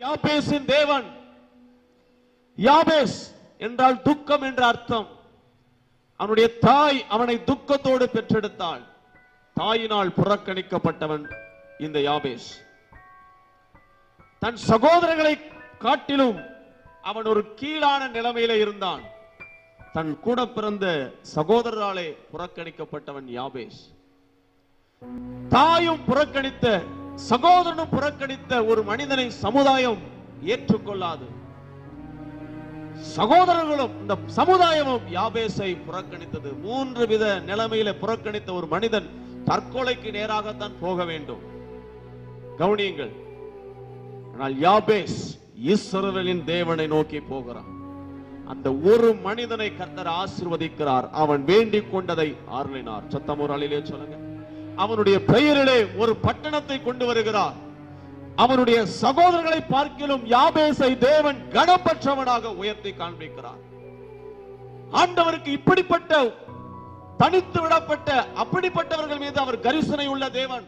யாபேசின் தேவன். யாபேஸ் என்றால் துக்கம் என்ற அர்த்தம். அவனுடைய தாய் அவனை துக்கத்தோடு பெற்றெடுத்தாள். தாயினால் புறக்கணிக்கப்பட்டவன் இந்த யாபேஸ். தன் சகோதரர்களை காட்டிலும் அவன் ஒரு கீழான நிலைமையில இருந்தான். தன் கூட பிறந்த சகோதரராலே புறக்கணிக்கப்பட்டவன் யாபேஸ். தாயும் புறக்கணித்த, சகோதரனும் புறக்கணித்த ஒரு மனிதனை சமுதாயம் ஏற்றுக்கொள்ளாது. சகோதரர்களும் இந்த சமுதாயமும் யாபேசை புறக்கணித்தது. 3 வித நிலைமையில புறக்கணித்த ஒரு மனிதன் தற்கொலைக்கு நேராகத்தான் போக வேண்டும். கவனியுங்கள். ஆனால் யாபேஸ் இஸ்ரவேலின் தேவனை நோக்கி போகிறான். அந்த ஒரு மனிதனை கர்த்தர் ஆசீர்வதிக்கிறார். அவன் வேண்டிக் கொண்டதை அருளினார். சத்தமோர் அலிலே சொல்லுங்க. அவனுடைய பெயரிலே ஒரு பட்டணத்தை கொண்டு வருகிறார். அவனுடைய சகோதரர்களை பார்க்கிலும் யாபேசை தேவன் கனப்பற்றவனாக உயர்த்தி காண்பிக்கிறார். ஆண்டவருக்கு இப்படிப்பட்ட தனித்து விடப்பட்ட அப்படிப்பட்டவர்கள் மீது அவர் கரிசனை உள்ள தேவன்.